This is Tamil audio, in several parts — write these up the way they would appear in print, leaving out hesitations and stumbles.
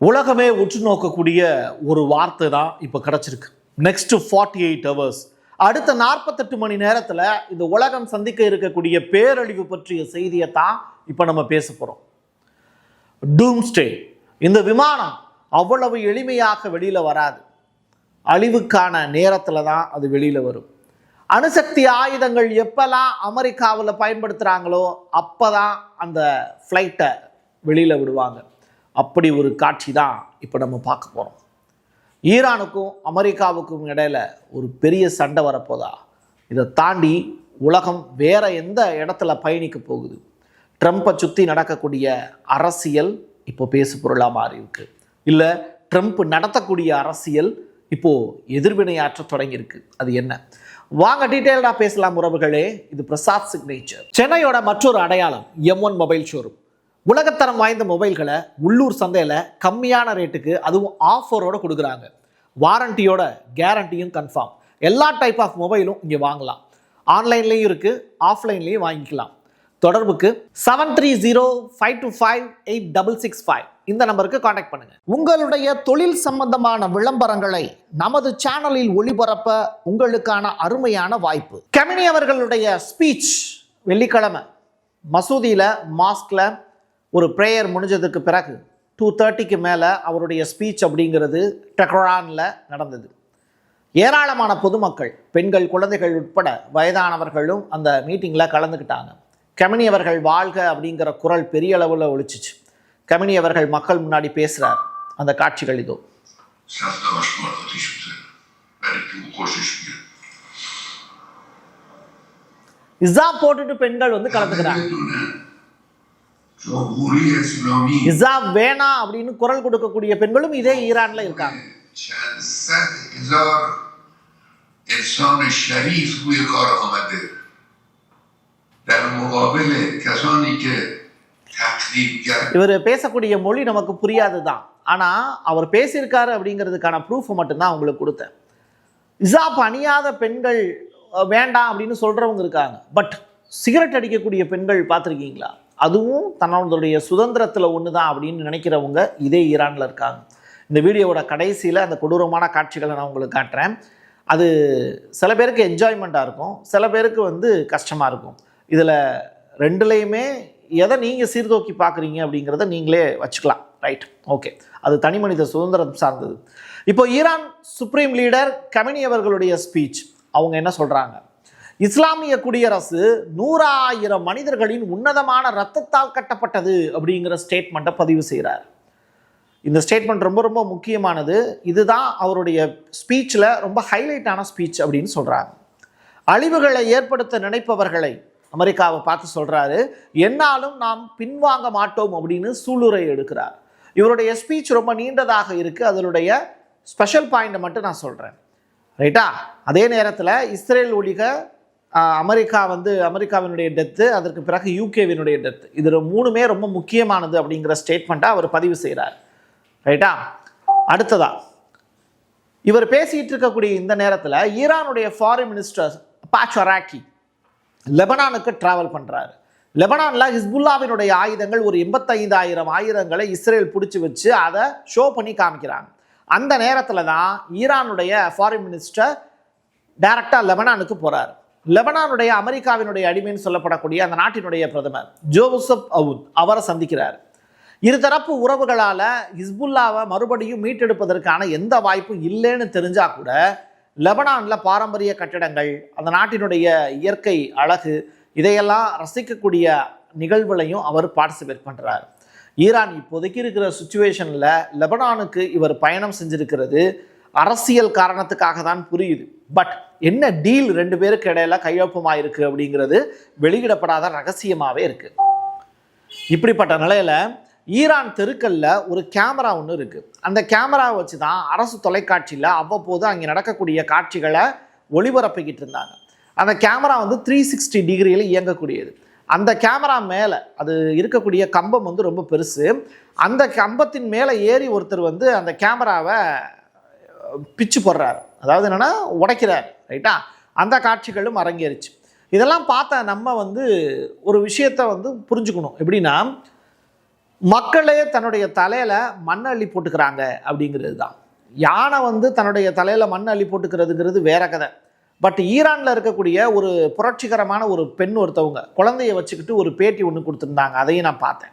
உலகமே உற்று நோக்கக்கூடிய ஒரு வார்த்தை தான் இப்போ கிடச்சிருக்கு. நெக்ஸ்ட் 48 ஹவர்ஸ், அடுத்த 48 மணி நேரத்தில் இந்த உலகம் சந்திக்க இருக்கக்கூடிய பேரழிவு பற்றிய செய்தியை தான் இப்போ நம்ம பேச போகிறோம். டூம்ஸ்டே. இந்த விமானம் அவ்வளவு எளிமையாக வெளியில் வராது. அழிவுக்கான நேரத்தில் தான் அது வெளியில் வரும். அணுசக்தி ஆயுதங்கள் எப்பெல்லாம் அமெரிக்காவில் பயன்படுத்துகிறாங்களோ அப்போ தான் அந்த ஃப்ளைட்டை வெளியில் விடுவாங்க. அப்படி ஒரு காட்சி தான் இப்போ நம்ம பார்க்க போகிறோம். ஈரானுக்கும் அமெரிக்காவுக்கும் இடையில் ஒரு பெரிய சண்டை வரப்போதா? இதை தாண்டி உலகம் வேற எந்த இடத்துல பயணிக்க போகுது? ட்ரம்ப்பை சுற்றி நடக்கக்கூடிய அரசியல் இப்போ பேசு பொருளாக மாறி இருக்கு. இல்லை ட்ரம்ப் நடத்தக்கூடிய அரசியல் இப்போது எதிர்வினையாற்ற தொடங்கியிருக்கு. அது என்ன? வாங்க டீட்டெயில்டாக பேசலாம் உறவுகளே. இது பிரசாத் சிக்னேச்சர். சென்னையோட மற்றொரு அடையாளம் M1 மொபைல் ஷோரூம். உலகத்தரம் வாய்ந்த மொபைல்களை உள்ளூர் சந்தையில் கம்மியான ரேட்டுக்கு, அதுவும் ஆஃபரோடு கொடுக்குறாங்க. வாரண்டியோட கேரண்டியும் கன்ஃபார்ம். எல்லா டைப் ஆஃப் மொபைலும் இங்கே வாங்கலாம். ஆன்லைன்லேயும் இருக்குது, ஆஃப்லைன்லேயும் வாங்கிக்கலாம். தொடர்புக்கு 7305258665 இந்த நம்பருக்கு காண்டாக்ட் பண்ணுங்க. உங்களுடைய தொழில் சம்பந்தமான விளம்பரங்களை நமது சேனலில் ஒளிபரப்ப உங்களுக்கான அருமையான வாய்ப்பு. கெமினி அவர்களுடைய ஸ்பீச் வெள்ளிக்கிழமை மசூதியில் மாஸ்கில் ஒரு ப்ரேயர் முடிஞ்சதுக்கு பிறகு 2:30க்கு மேலே அவருடைய ஸ்பீச் அப்படிங்கிறது டெஹ்ரானில் நடந்தது. ஏராளமான பொதுமக்கள், பெண்கள், குழந்தைகள் உட்பட வயதானவர்களும் அந்த மீட்டிங்கில் கலந்துக்கிட்டாங்க. கெமினி அவர்கள் வாழ்க அப்படிங்கிற குரல் பெரிய அளவில் ஒலிச்சிச்சு. கெமினி அவர்கள் மக்கள் முன்னாடி பேசுகிறார். அந்த காட்சிகள் இதோ. இஸாப் போட்டுட்டு பெண்கள் வந்து கலந்துக்கிறாங்க. இஸாப் வேணாம் அப்படின்னு குரல் கொடுக்கக்கூடிய பெண்களும் இதே ஈரான்ல இருக்காங்க. இவர் பேசக்கூடிய மொழி நமக்கு புரியாதுதான், ஆனா அவர் பேசியிருக்காரு அப்படிங்கிறதுக்கான ப்ரூஃப் மட்டும்தான் உங்களுக்கு கொடுத்தேன். இஸாப் அணியாத பெண்கள் வேண்டாம் அப்படின்னு சொல்றவங்க இருக்காங்க. பட் சிகரெட் அடிக்கக்கூடிய பெண்கள் பார்த்துருக்கீங்களா? அதுவும் தன்னுடைய சுதந்திரத்தில் ஒன்று தான் அப்படின்னு நினைக்கிறவங்க இதே ஈரானில் இருக்காங்க. இந்த வீடியோவோட கடைசியில் அந்த கொடூரமான காட்சிகளை நான் உங்களுக்கு காட்டுறேன். அது சில பேருக்கு என்ஜாய்மெண்ட்டாக இருக்கும், சில பேருக்கு வந்து கஷ்டமாக இருக்கும். இதில் ரெண்டுலேயுமே எதை நீங்கள் சீர்தூக்கி பார்க்குறீங்க அப்படிங்கிறத நீங்களே வச்சுக்கலாம். ரைட், ஓகே, அது தனி மனித சுதந்திரம் சார்ந்தது. இப்போ ஈரான் சுப்ரீம் லீடர் கெமினி அவர்களுடைய ஸ்பீச். அவங்க என்ன சொல்கிறாங்க? இஸ்லாமிய குடியரசு 100,000 மனிதர்களின் உன்னதமான இரத்தத்தால் கட்டப்பட்டது அப்படிங்கிற ஸ்டேட்மெண்ட்டை பதிவு செய்கிறார். இந்த ஸ்டேட்மெண்ட் ரொம்ப ரொம்ப முக்கியமானது. இதுதான் அவருடைய ஸ்பீச்சில் ரொம்ப ஹைலைட்டான ஸ்பீச் அப்படின்னு சொல்கிறாங்க. அழிவுகளை ஏற்படுத்த நினைப்பவர்களை அமெரிக்காவை பார்த்து சொல்கிறாரு, என்னாலும் நாம் பின்வாங்க மாட்டோம் அப்படின்னு சூளுரை எடுக்கிறார். இவருடைய ஸ்பீச் ரொம்ப நீண்டதாக இருக்குது. அதனுடைய ஸ்பெஷல் பாயிண்ட்டை மட்டும் நான் சொல்கிறேன். ரைட்டா? அதே நேரத்தில் இஸ்ரேல் ஒழிக அமெரிக்காவினுடைய டெத்து, அதற்கு பிறகு யூகேவினுடைய டெத்து, இது மூணுமே ரொம்ப முக்கியமானது அப்படிங்கிற ஸ்டேட்மெண்ட்டை அவர் பதிவு செய்கிறார். ரைட்டா? அடுத்ததா இவர் பேசிகிட்டு இருக்கக்கூடிய இந்த நேரத்தில் ஈரானுடைய ஃபாரின் மினிஸ்டர் பாச்சராக்கி லெபனானுக்கு டிராவல் பண்ணுறாரு. லெபனானில் ஹிஸ்புல்லாவினுடைய ஆயுதங்கள் ஒரு 85,000 ஆயுதங்களை இஸ்ரேல் பிடிச்சி வச்சு அதை ஷோ பண்ணி காமிக்கிறாங்க. அந்த நேரத்தில் தான் ஈரானுடைய ஃபாரின் மினிஸ்டர் டைரக்டாக லெபனானுக்கு போகிறார். லெபனானுடைய அமெரிக்காவினுடைய அடிமைன்னு சொல்லப்படக்கூடிய அந்த நாட்டினுடைய பிரதமர் ஜோசப் அவுன் அவரை சந்திக்கிறார். இருதரப்பு உறவுகளால் ஹிஸ்புல்லாவை மறுபடியும் மீட்டெடுப்பதற்கான எந்த வாய்ப்பும் இல்லைன்னு தெரிஞ்சா கூட லெபனானில் பாரம்பரிய கட்டிடங்கள், அந்த நாட்டினுடைய இயற்கை அழகு, இதையெல்லாம் ரசிக்கக்கூடிய நிகழ்வுலையும் அவர் பார்ட்டிசிபேட் பண்ணுறார். ஈரான் இப்போதைக்கு இருக்கிற சுச்சுவேஷனில் லெபனானுக்கு இவர் பயணம் செஞ்சிருக்கிறது அரசியல் காரணத்துக்காக தான் புரியுது. பட் என்ன டீல் ரெண்டு பேருக்கு இடையில கையொப்பமாக இருக்குது அப்படிங்கிறது வெளியிடப்படாத ரகசியமாகவே இருக்குது. இப்படிப்பட்ட நிலையில் ஈரான் தெருக்கல்ல ஒரு கேமரா ஒன்று இருக்குது. அந்த கேமராவை வச்சு தான் அரசு தொலைக்காட்சியில் அவ்வப்போது அங்கே நடக்கக்கூடிய காட்சிகளை ஒளிபரப்பிக்கிட்டு இருந்தாங்க. அந்த கேமரா வந்து 360 டிகிரியில் இயங்கக்கூடியது. அந்த கேமரா மேலே அது இருக்கக்கூடிய கம்பம் வந்து ரொம்ப பெருசு. அந்த கம்பத்தின் மேலே ஏறி ஒருத்தர் வந்து அந்த கேமராவை பிச்சு போடுறாரு, அதாவது என்னென்னா உடைக்கிறார். ரைட்டா? அந்த காட்சிகளும் அரங்கேறிச்சு. இதெல்லாம் பார்த்த நம்ம வந்து ஒரு விஷயத்தை வந்து புரிஞ்சுக்கணும். எப்படின்னா, மக்களே தன்னுடைய தலையில் மண் அள்ளி போட்டுக்கிறாங்க அப்படிங்கிறது தான். யானை வந்து தன்னுடைய தலையில் மண் அள்ளி போட்டுக்கிறதுங்கிறது வேற கதை. பட் ஈரானில் இருக்கக்கூடிய ஒரு புரட்சிகரமான ஒரு பெண் ஒருத்தவங்க குழந்தைய வச்சுக்கிட்டு ஒரு பேட்டி ஒன்று கொடுத்துருந்தாங்க. அதையும் நான் பார்த்தேன்.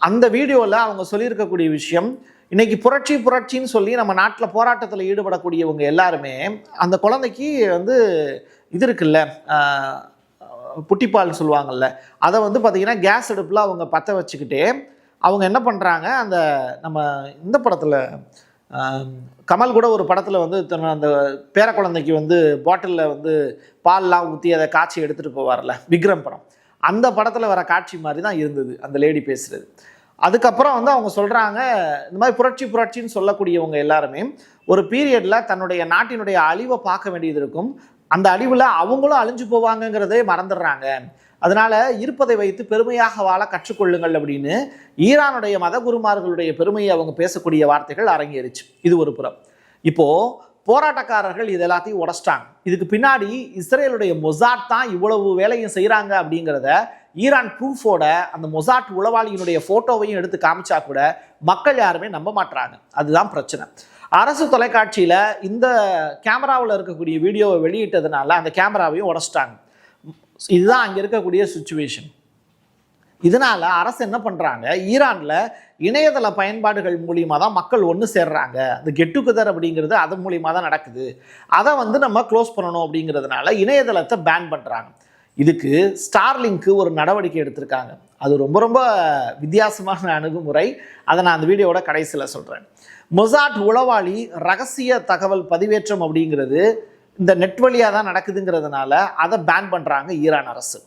அந்த வீடியோவில் அவங்க சொல்லியிருக்கக்கூடிய விஷயம், இன்னைக்கு புரட்சின்னு சொல்லி நம்ம நாட்டில் போராட்டத்தில் ஈடுபடக்கூடியவங்க எல்லாருமே அந்த குழந்தைக்கு வந்து இது இருக்குல்ல, புட்டிப்பால் சொல்லுவாங்கள்ல, அதை வந்து பார்த்திங்கன்னா கேஸ் அடுப்பில் அவங்க பற்ற வச்சுக்கிட்டே அவங்க என்ன பண்ணுறாங்க, அந்த நம்ம இந்த படத்தில் கமல் கூட ஒரு படத்தில் வந்து அந்த பேர குழந்தைக்கு வந்து பாட்டிலில் வந்து பால்லாம் ஊற்றி அதை காய்ச்சி எடுத்துகிட்டு போவார்ல, விக்ரம் படம், அந்த படத்தில் வர காட்சி மாதிரி தான் இருந்தது அந்த லேடி பேசுகிறது. அதுக்கப்புறம் வந்து அவங்க சொல்கிறாங்க, இந்த மாதிரி புரட்சின்னு சொல்லக்கூடியவங்க எல்லாருமே ஒரு பீரியடில் தன்னுடைய நாட்டினுடைய அழிவை பார்க்க வேண்டியது இருக்கும். அந்த அழிவில் அவங்களும் அழிஞ்சு போவாங்கங்கிறதே மறந்துடுறாங்க. அதனால் இருப்பதை வைத்து பெருமையாக வாழ கற்றுக்கொள்ளுங்கள் அப்படின்னு ஈரானுடைய மத குருமார்களுடைய பெருமையை அவங்க பேசக்கூடிய வார்த்தைகள் அரங்கேறிச்சு. இது ஒரு புறம். இப்போது போராட்டக்காரர்கள் இது எல்லாத்தையும் உடைச்சிட்டாங்க. இதுக்கு பின்னாடி இஸ்ரேலுடைய மொசாட் தான் இவ்வளவு வேலையும் செய்கிறாங்க அப்படிங்கிறத ஈரான் ப்ரூஃபோட அந்த மொசாட் உளவாளியினுடைய ஃபோட்டோவையும் எடுத்து காமிச்சா கூட மக்கள் யாருமே நம்ப மாட்டுறாங்க. அதுதான் பிரச்சனை. அரசு தொலைக்காட்சியில் இந்த கேமராவில் இருக்கக்கூடிய வீடியோவை வெளியிட்டதுனால அந்த கேமராவையும் உடைச்சிட்டாங்க. இதுதான் அங்கே இருக்கக்கூடிய சுச்சுவேஷன். இதனால் அரசு என்ன பண்ணுறாங்க, ஈரானில் இணையதள பயன்பாடுகள் மூலியமாக தான் மக்கள் ஒன்று சேர்றாங்க. அந்த கெட் டுகெதர் அப்படிங்கிறது அது மூலியமாக தான் நடக்குது. அதை வந்து நம்ம க்ளோஸ் பண்ணணும் அப்படிங்கிறதுனால இணையதளத்தை பேன் பண்ணுறாங்க. இதுக்கு ஸ்டார்லிங்க்கு ஒரு நடவடிக்கை எடுத்திருக்காங்க. அது ரொம்ப ரொம்ப வித்தியாசமான அணுகுமுறை. அதை நான் அந்த வீடியோவோட கடைசியில் சொல்கிறேன். மொசாட் உளவாளி ரகசிய தகவல் பதிவேற்றம் அப்படிங்கிறது இந்த நெட் வழியாக தான் நடக்குதுங்கிறதுனால அதை பேன் பண்ணுறாங்க ஈரான் அரசு.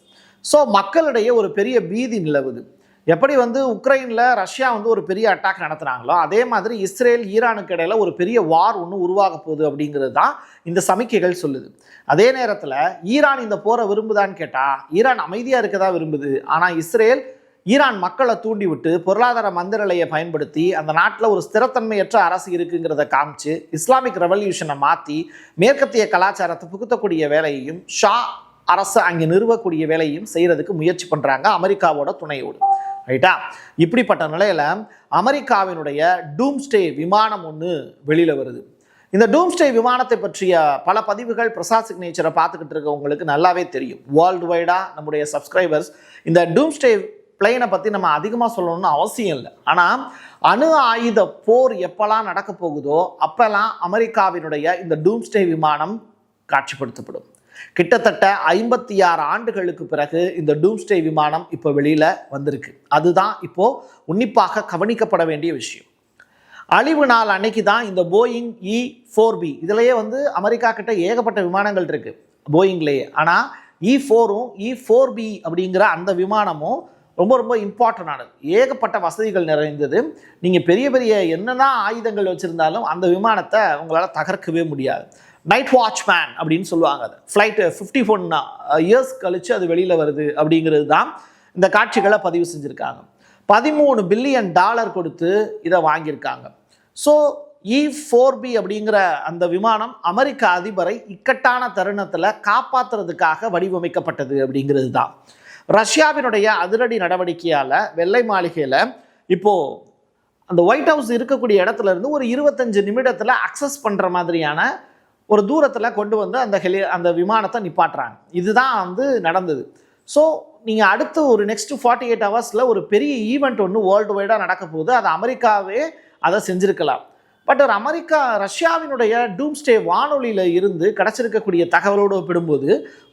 ஸோ மக்களிடையே ஒரு பெரிய பீதி நிலவுது. எப்படி வந்து உக்ரைனில் ரஷ்யா வந்து ஒரு பெரிய அட்டாக் நடத்துனாங்களோ அதே மாதிரி இஸ்ரேல் ஈரானுக்கு இடையில ஒரு பெரிய வார் ஒன்று உருவாக போகுது அப்படிங்கிறது தான் இந்த சமிக்கைகள் சொல்லுது. அதே நேரத்தில் ஈரான் இந்த போரை விரும்புதான்னு கேட்டால் ஈரான் அமைதியாக இருக்கதா விரும்புது. ஆனால் இஸ்ரேல் ஈரான் மக்களை தூண்டி விட்டு பொருளாதார மந்தநிலையை பயன்படுத்தி அந்த நாட்டில் ஒரு ஸ்திரத்தன்மையற்ற அரசு இருக்குங்கிறத காமிச்சு இஸ்லாமிக் ரெவல்யூஷனை மாற்றி மேற்கத்திய கலாச்சாரத்தை புகுத்தக்கூடிய வேலையையும் ஷா அரசு அங்கே நிறுவக்கூடிய வேலையும் செய்கிறதுக்கு முயற்சி பண்ணுறாங்க அமெரிக்காவோட துணையோடு. ரைட்டா? இப்படிப்பட்ட நிலையில் அமெரிக்காவினுடைய டூம்ஸ்டே விமானம் ஒன்று வெளியில் வருது. இந்த டூம்ஸ்டே விமானத்தை பற்றிய பல பதிவுகள் பிரசாத் சிக்னேச்சரை பார்த்துக்கிட்டு இருக்கவங்களுக்கு நல்லாவே தெரியும். வேர்ல்டு வைடாக நம்முடைய சப்ஸ்கிரைபர்ஸ் இந்த டூம்ஸ்டே பிளைனை பற்றி நம்ம அதிகமாக சொல்லணும்னு அவசியம் இல்லை. ஆனால் அணு ஆயுத போர் எப்போல்லாம் நடக்க போகுதோ அப்போல்லாம் அமெரிக்காவினுடைய இந்த டூம்ஸ்டே விமானம் காட்சிப்படுத்தப்படும். கிட்டத்தட்ட 56 ஆண்டுகளுக்கு பிறகு இந்த டூம்ஸ்டே விமானம் இப்போ வெளியில் வந்திருக்கு. அதுதான் இப்போது உன்னிப்பாக கவனிக்கப்பட வேண்டிய விஷயம். அழிவு நாள் அன்னைக்கு தான் இந்த போயிங் E4B இதிலேயே வந்து அமெரிக்கா கிட்ட ஏகப்பட்ட விமானங்கள் இருக்குது போயிங்லேயே. ஆனால் E4ம் E4B அப்படிங்கிற அந்த விமானமும் ரொம்ப ரொம்ப இம்பார்ட்டண்டானது. ஏகப்பட்ட வசதிகள் நிறைந்தது. நீங்கள் பெரிய பெரிய என்னென்ன ஆயுதங்கள் வச்சுருந்தாலும் அந்த விமானத்தை உங்களால் தகர்க்கவே முடியாது. நைட் வாட்ச்மேன் அப்படின்னு சொல்லுவாங்க. அது ஃப்ளைட்டு 51 இயர்ஸ் கழித்து அது வெளியில் வருது அப்படிங்கிறது தான் இந்த காட்சிகளை பதிவு செஞ்சுருக்காங்க. $13 பில்லியன் கொடுத்து இதை வாங்கியிருக்காங்க. ஸோ E4B அப்படிங்கிற அந்த விமானம் அமெரிக்க அதிபரை இக்கட்டான தருணத்தில் காப்பாற்றுறதுக்காக வடிவமைக்கப்பட்டது அப்படிங்கிறது தான். ரஷ்யாவினுடைய அதிரடி நடவடிக்கையால் வெள்ளை மாளிகையில் இப்போது அந்த ஒயிட் ஹவுஸ் இருக்கக்கூடிய இடத்துல இருந்து ஒரு 25 நிமிடத்தில் அக்சஸ் பண்ணுற மாதிரியான ஒரு தூரத்தில் கொண்டு வந்து அந்த விமானத்தை நிப்பாட்டுறாங்க. இதுதான் வந்து நடந்தது. ஸோ நீங்கள் அடுத்து ஒரு நெக்ஸ்ட் 48 ஹவர்ஸில் ஒரு பெரிய ஈவெண்ட் ஒன்று வேர்ல்டு வைடாக நடக்க போகுது. அது அமெரிக்காவே அதை செஞ்சுருக்கலாம். பட் ஒரு ரஷ்யாவினுடைய டூம்ஸ்டே வானொலியில் இருந்து கிடச்சிருக்கக்கூடிய தகவலோடு ஒப்பிடும்போது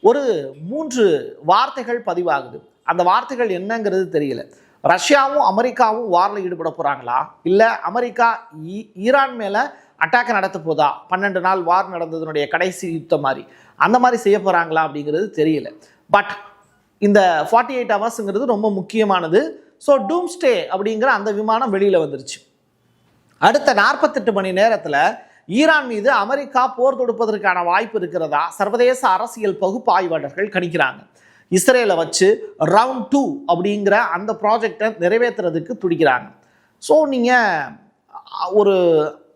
ஒரு 3 வார்த்தைகள் பதிவாகுது. அந்த வார்த்தைகள் என்னங்கிறது தெரியல. ரஷ்யாவும் அமெரிக்காவும் வாரில் ஈடுபட போகிறாங்களா, இல்லை அமெரிக்கா ஈரான் மேலே அட்டாக் நடத்த போதா, 12 நாள் வார் நடந்ததுனுடைய கடைசி யுத்தம் மாதிரி அந்த மாதிரி செய்ய போகிறாங்களா அப்படிங்கிறது தெரியல. பட் இந்த 48 ஹவர்ஸுங்கிறது ரொம்ப முக்கியமானது. ஸோ டூம்ஸ்டே அப்படிங்கிற அந்த விமானம் வெளியில் வந்துருச்சு. அடுத்த 48 மணி நேரத்தில் ஈரான் மீது அமெரிக்கா போர் தொடுப்பதற்கான வாய்ப்பு இருக்கிறதா சர்வதேச அரசியல் பகுப்பாய்வாளர்கள் கணிக்கிறாங்க. இஸ்ரேலை வச்சு ரவுண்ட் 2 அப்படிங்கிற அந்த ப்ராஜெக்டை நிறைவேற்றுறதுக்கு துடிக்கிறாங்க. ஸோ நீங்கள் ஒரு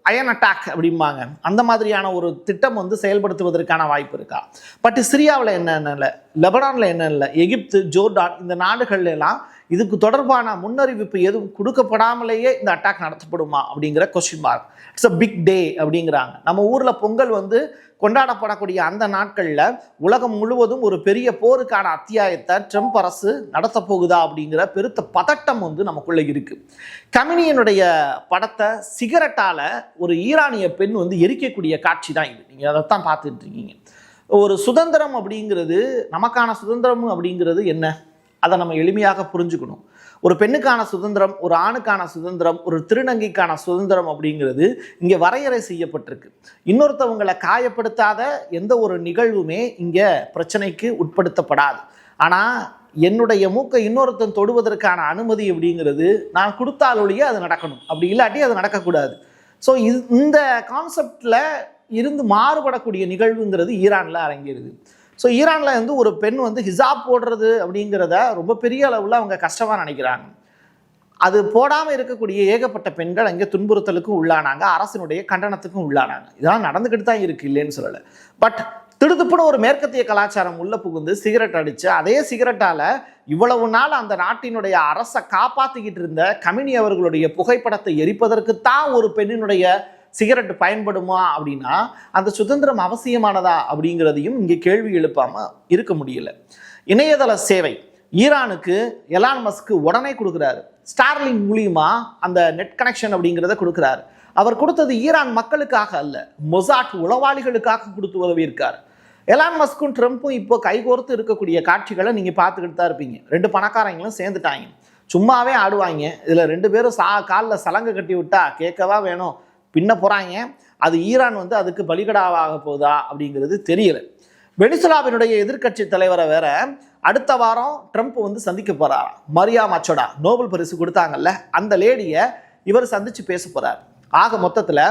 அயன் அட்டாக் அப்படிம்பாங்க, அந்த மாதிரியான ஒரு திட்டம் வந்து செயல்படுத்துவதற்கான வாய்ப்பு இருக்கா? பட் சிரியாவில் என்னென்ன இல்லை, லெபனானில் என்ன இல்லை, எகிப்து, ஜோர்டான் இந்த நாடுகள்லாம் இதுக்கு தொடர்பான முன்னறிவிப்பு எதுவும் கொடுக்கப்படாமலேயே இந்த அட்டாக் நடத்தப்படுமா அப்படிங்கிற question mark. It's a big day அப்படிங்கிறாங்க. நம்ம ஊரில் பொங்கல் வந்து கொண்டாடப்படக்கூடிய அந்த நாட்களில் உலகம் முழுவதும் ஒரு பெரிய போருக்கான அத்தியாயத்தை ட்ரம்ப் அரசு நடத்த போகுதா அப்படிங்கிற பெருத்த பதட்டம் வந்து நமக்குள்ள இருக்கு. கமினியனுடைய படத்தை சிகரெட்டால ஒரு ஈரானிய பெண் வந்து எரிக்கக்கூடிய காட்சி தான் இது. நீங்க அதைத்தான் பார்த்துட்டு இருக்கீங்க. ஒரு சுதந்திரம் அப்படிங்கிறது, நமக்கான சுதந்திரம் அப்படிங்கிறது என்ன, அதை நம்ம எளிமையாக புரிஞ்சுக்கணும். ஒரு பெண்ணுக்கான சுதந்திரம், ஒரு ஆணுக்கான சுதந்திரம், ஒரு திருநங்கைக்கான சுதந்திரம் அப்படிங்கிறது இங்கே வரையறை செய்யப்பட்டிருக்கு. இன்னொருத்தவங்களை காயப்படுத்தாத எந்த ஒரு நிகழ்வுமே இங்கே பிரச்சனைக்கு உட்படுத்தப்படாது. ஆனால் என்னுடைய மூக்கை இன்னொருத்தன் தொடுவதற்கான அனுமதி அப்படிங்கிறது நான் கொடுத்தாலொழிய அது நடக்கணும், அப்படி இல்லாட்டி அது நடக்கக்கூடாது. ஸோ இந்த கான்செப்டில் இருந்து மாறுபடக்கூடிய நிகழ்வுங்கிறது ஈரானில் அரங்கேறுது. ஸோ ஈரானில் வந்து ஒரு பெண் வந்து ஹிஜாப் போடுறது அப்படிங்கிறத ரொம்ப பெரிய அளவில் அவங்க கஷ்டமாக நினைக்கிறாங்க. அது போடாமல் இருக்கக்கூடிய ஏகப்பட்ட பெண்கள் அங்கே துன்புறுத்தலுக்கும் உள்ளானாங்க, அரசினுடைய கண்டனத்துக்கும் உள்ளானாங்க. இதெல்லாம் நடந்துக்கிட்டு தான் இருக்குது, இல்லைன்னு சொல்லலை. பட் திடுதுப்புன்னு ஒரு மேற்கத்திய கலாச்சாரம் உள்ள புகுந்து சிகரெட் அடித்து, அதே சிகரெட்டால் இவ்வளவு நாள் அந்த நாட்டினுடைய அரசை காப்பாற்றிக்கிட்டு இருந்த கமினி அவர்களுடைய புகைப்படத்தை எரிப்பதற்குத்தான் ஒரு பெண்ணினுடைய சிகரெட் பயன்படுமா அப்படின்னா அந்த சுதந்திரம் அவசியமானதா அப்படிங்கிறதையும் இங்கே கேள்வி எழுப்பாமல் இருக்க முடியல. இணையதள சேவை ஈரானுக்கு எலான் மஸ்க் உடனே கொடுக்குறாரு. ஸ்டார்லிங் மூலியமா அந்த நெட் கனெக்ஷன் அப்படிங்கிறத கொடுக்குறாரு. அவர் கொடுத்தது ஈரான் மக்களுக்காக அல்ல, மொசாட் உளவாளிகளுக்காக கொடுத்து உதவி இருக்கார். எலான் மஸ்க்கும் ட்ரம்ப்பும் இப்போ கைகோர்த்து இருக்கக்கூடிய காட்சிகளை நீங்கள் பார்த்துக்கிட்டு தான் இருப்பீங்க. ரெண்டு பணக்காரங்களும் சேர்ந்துட்டாங்க, சும்மாவே ஆடுவாங்க. இதில் ரெண்டு பேரும் காலில் சலங்கை கட்டி விட்டா கேட்கவா வேணும், பின்ன போகிறாங்க. அது ஈரான் வந்து அதுக்கு பலிகடாவாக போகுதா அப்படிங்கிறது தெரியல. வெனிசுலாவினுடைய எதிர்க்கட்சி தலைவரை வேற அடுத்த வாரம் ட்ரம்ப் வந்து சந்திக்க போறார். மரியா மச்சோடா நோபல் பரிசு கொடுத்தாங்கல்ல, அந்த லேடியை இவர் சந்திச்சு பேச போறார். ஆக மொத்தத்தில்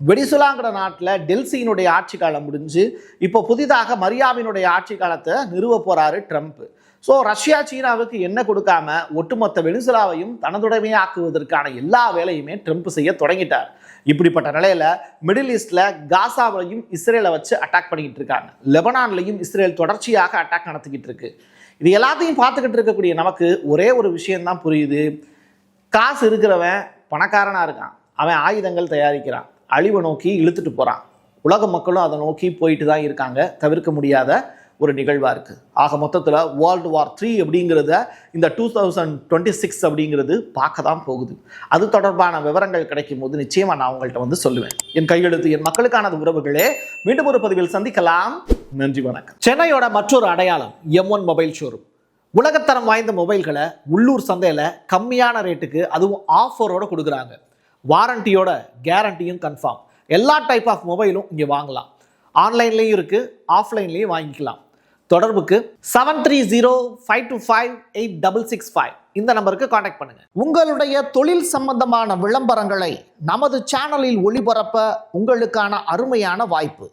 வெனிசுலாங்கிற நாட்டில் டெல்சியினுடைய ஆட்சி காலம் முடிஞ்சு இப்போ புதிதாக மரியாவினுடைய ஆட்சி காலத்தை நிறுவ போறாரு ட்ரம்ப். ஸோ ரஷ்யா சீனாவுக்கு என்ன கொடுக்காம ஒட்டுமொத்த வெனிசுலாவையும் தனதுடைமையாக்குவதற்கான எல்லா வேலையுமே ட்ரம்ப் செய்ய தொடங்கிட்டார். இப்படிப்பட்ட நிலையில மிடில் ஈஸ்ட்ல காசாவிலையும் இஸ்ரேலை வச்சு அட்டாக் பண்ணிக்கிட்டு இருக்காங்க. லெபனான்லையும் இஸ்ரேல் தொடர்ச்சியாக அட்டாக் நடத்திக்கிட்டு இருக்கு. இது எல்லாத்தையும் பார்த்துக்கிட்டு இருக்கக்கூடிய நமக்கு ஒரே ஒரு விஷயம்தான் புரியுது. காசு இருக்கிறவன் பணக்காரனா இருக்கான், அவன் ஆயுதங்கள் தயாரிக்கிறான், அழிவை நோக்கி இழுத்துட்டு போறான். உலக மக்களும் அதை நோக்கி போயிட்டு தான் இருக்காங்க. தவிர்க்க முடியாத ஒரு நிகழ்வாக இருக்குது. ஆக மொத்தத்தில் வேர்ல்டு வார் 3 அப்படிங்கிறத இந்த 2026 அப்படிங்கிறது பார்க்க தான் போகுது. அது தொடர்பான விவரங்கள் கிடைக்கும் போது நிச்சயமாக நான் உங்கள்கிட்ட வந்து சொல்லுவேன். என் கையெழுத்து என் மக்களுக்கானது உறவுகளே. மீண்டும் ஒரு பதிவில் சந்திக்கலாம். நன்றி, வணக்கம். சென்னையோட மற்றொரு அடையாளம் M1 மொபைல் ஷோரூம். உலகத்தரம் வாய்ந்த மொபைல்களை உள்ளூர் சந்தையில் கம்மியான ரேட்டுக்கு, அதுவும் ஆஃபரோடு கொடுக்குறாங்க. வாரண்டியோட கேரண்டியும் கன்ஃபார்ம். எல்லா டைப் ஆஃப் மொபைலும் இங்கே வாங்கலாம். ஆன்லைன்லேயும் இருக்குது, ஆஃப்லைன்லேயும் வாங்கிக்கலாம். தொடர்புக்கு 7305258665 இந்த நம்பருக்கு கான்டாக்ட் பண்ணுங்க. உங்களுடைய தொழில் சம்பந்தமான விளம்பரங்களை நமது சேனலில் ஒளிபரப்ப உங்களுக்கான அருமையான வாய்ப்பு.